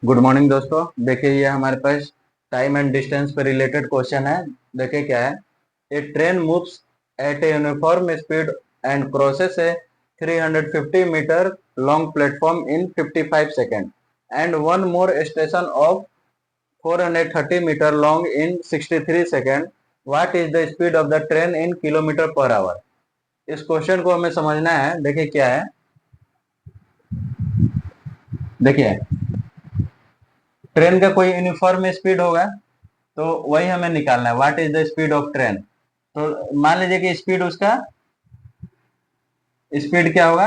Good morning दोस्तों। देखिए ये हमारे पास टाइम एंड डिस्टेंस पे रिलेटेड क्वेश्चन है। देखिए क्या है। A train moves at a uniform speed and crosses a 350 metre long platform in 55 second and one more station of 430 metre long in 63 second. What is the speed of the train in kilometre per hour. इस question को हमें समझना है। देखिए क्या है। देखिए train का कोई यूनिफॉर्म स्पीड होगा तो वही हमें निकालना है। What is the speed of train. तो मान लीजिए कि स्पीड उसका स्पीड क्या होगा।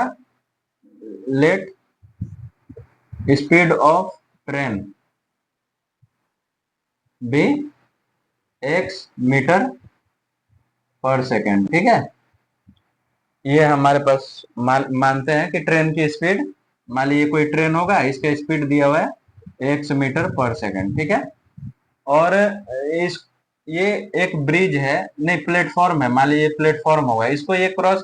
Let speed of train be x metre per second. ठीक है। ये हमारे पास मानते हैं कि ट्रेन की स्पीड, मान लीजिए कोई ट्रेन होगा, इसका स्पीड दिया हुआ है एक्स मीटर पर सेकेंड। ठीक है। और इस ये एक ब्रिज है, नहीं प्लेटफॉर्म है, मान लीजिए प्लेटफॉर्म होगा, इसको ये क्रॉस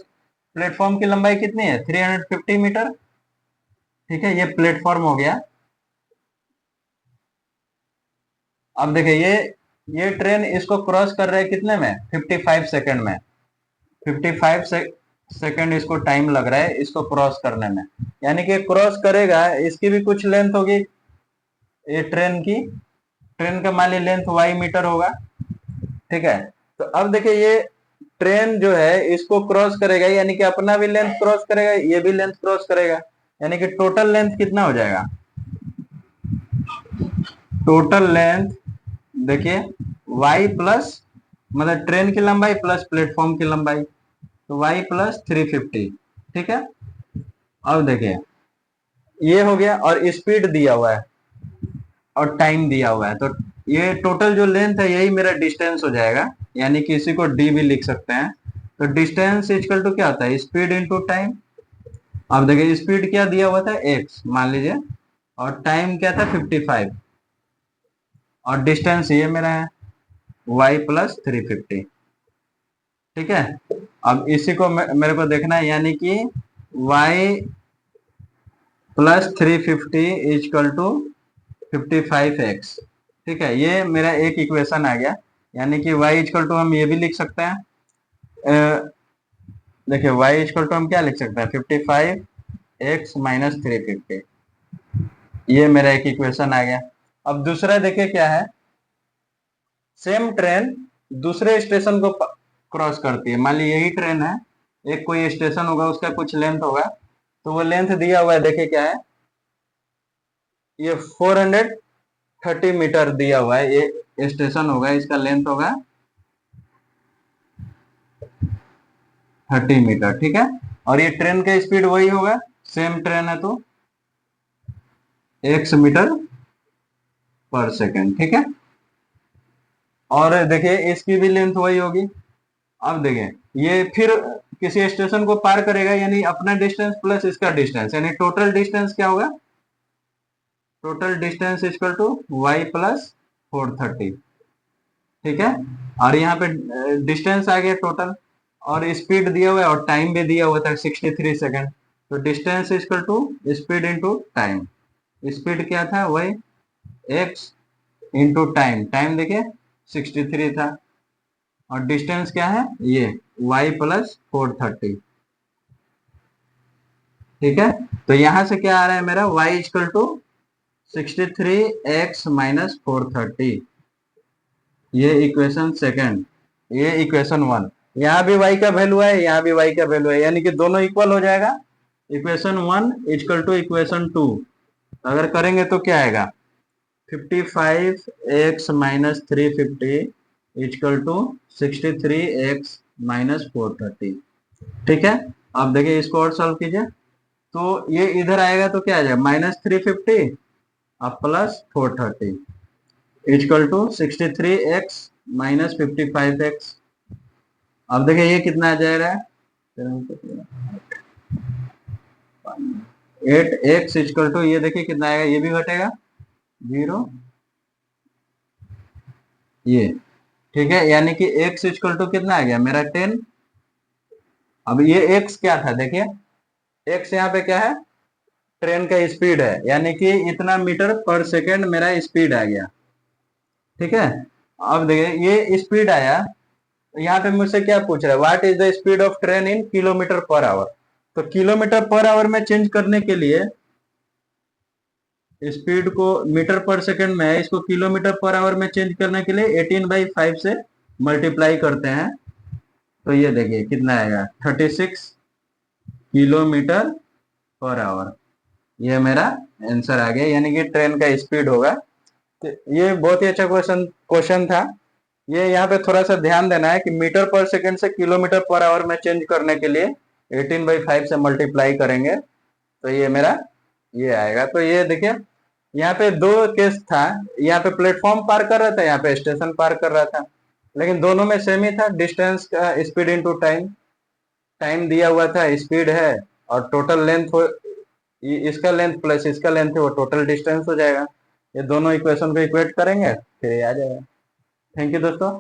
प्लेटफॉर्म की लंबाई कितनी है 350 मीटर। ठीक है, ये प्लेटफॉर्म हो गया। अब देखिए ये ट्रेन इसको क्रॉस कर रहा है कितने में 55 सेकंड में। 55 सेकंड इसको टाइम लग रहा है इसको क्रॉस करने में। यानी कि क्रॉस करेगा, इसकी भी कुछ लेंथ होगी। ये ट्रेन का मान लीजिए लेंथ वाई मीटर होगा। ठीक है। तो अब देखिए ये ट्रेन जो है इसको क्रॉस करेगा, यानी कि अपना भी लेंथ क्रॉस करेगा, ये भी लेंथ क्रॉस करेगा। यानी कि टोटल लेंथ कितना हो जाएगा। टोटल लेंथ देखिए y प्लस, मतलब ट्रेन की लंबाई प्लस प्लेटफॉर्म की लंबाई, तो y प्लस 350। ठीक है। अब देखिए ये हो गया और स्पीड दिया हुआ है और टाइम दिया हुआ है, तो ये टोटल जो लेंथ है यही मेरा डिस्टेंस हो जाएगा। यानी कि इसी को डी भी लिख सकते हैं। तो डिस्टेंस इक्वल टू क्या होता है, स्पीड इंटू टाइम। अब देखिए स्पीड क्या दिया हुआ था एक्स मान लीजिए, और टाइम क्या था 55, और डिस्टेंस ये मेरा है y प्लस 350। ठीक है। अब इसी को मेरे को देखना है, यानी कि y plus 350 is equal to 55x। ठीक है, ये मेरा एक इक्वेशन आ गया। यानी कि y इजकल टू हम ये भी लिख सकते हैं। देखिए y इजकल टू हम क्या लिख सकते हैं 55x माइनस 350। ये मेरा एक इक्वेशन आ गया। अब दूसरा देखिए क्या है। सेम ट्रेन दूसरे स्टेशन को क्रॉस करती है। मान लीजिए यही ट्रेन है, एक कोई स्टेशन होगा, उसका कुछ लेंथ होगा, तो वो लेंथ दिया हुआ है। देखिए क्या है, ये 430 मीटर दिया हुआ है। ये स्टेशन होगा, इसका लेंथ होगा 30 मीटर। ठीक है। और ये ट्रेन का स्पीड वही होगा, सेम ट्रेन है तो एक्स मीटर पर सेकेंड। ठीक है। और देखिए इसकी भी लेंथ वही होगी। अब देखें ये फिर किसी स्टेशन को पार करेगा, यानी अपना डिस्टेंस प्लस इसका डिस्टेंस, यानी टोटल डिस्टेंस क्या होगा। Total distance equal to y plus 430। ठीक है। और यहाँ पे डिस्टेंस आ गया टोटल, और स्पीड दिया हुआ है और टाइम भी दिया हुआ था 63 सेकेंड। तो distance equal to speed into time. Speed क्या था वही एक्स इंटू टाइम, टाइम देखिए 63 था, और डिस्टेंस क्या है ये y प्लस 430। ठीक है। तो यहां से क्या आ रहा है मेरा y equal to 63x minus 430। ये इक्वेशन सेकंड, ये इक्वेशन वन। यहाँ भी y का वैल्यू है, यहाँ भी y का वैल्यू है, यानी कि दोनों इक्वल हो जाएगा। Equation one equal to equation two अगर करेंगे तो क्या आएगा 55x minus 350 equal to 63x minus 430। ठीक है। अब देखिए इसको और सॉल्व कीजिए, तो ये इधर आएगा तो क्या आ जाएगा -350 अब plus 430 equal to 63x minus 55x। अब देखिए ये कितना आ जाएगा 8x इक्वल टू, ये देखिए कितना आएगा, ये भी घटेगा 0 ये। ठीक है। यानी कि x इक्वल टू कितना आ गया मेरा 10। अब ये x क्या था देखिए, x यहाँ पे क्या है ट्रेन का स्पीड है, यानी कि इतना मीटर पर सेकेंड मेरा स्पीड आ गया। ठीक है, अब देखिए ये स्पीड आया, यहाँ पे मुझसे क्या पूछ रहा है, what is the speed of train in kilometre per our. तो किलोमीटर पर आवर में चेंज करने के लिए, स्पीड को मीटर पर सेकंड में है, इसको किलोमीटर पर आवर में चेंज करने के लिए 18/5 से मल्टीप्लाई करते हैं। तो ये देखिए कितना आएगा, 36 किलोमीटर पर आवर। ये मेरा आंसर आ गया, यानी कि ट्रेन का स्पीड होगा। तो ये बहुत ही अच्छा क्वेश्चन क्वेश्चन था। ये यहाँ पे थोड़ा सा ध्यान देना है कि मीटर पर सेकंड से किलोमीटर पर आवर में चेंज करने के लिए 18/5 से मल्टीप्लाई करेंगे, तो ये मेरा ये आएगा। तो ये देखिए यहाँ पे दो केस था, यहाँ पे प्लेटफॉर्म पार कर रहा था, यहाँ पे स्टेशन पार कर रहा था, लेकिन दोनों में सेम ही था, डिस्टेंस का स्पीड इनटू टाइम। टाइम दिया हुआ था, स्पीड है, और टोटल लेंथ हो, इसका लेंथ प्लस इसका लेंथ है, वो टोटल डिस्टेंस हो जाएगा। ये दोनों इक्वेशन को इक्वेट करेंगे, फिर ये आ जाएगा। थैंक यू दोस्तों।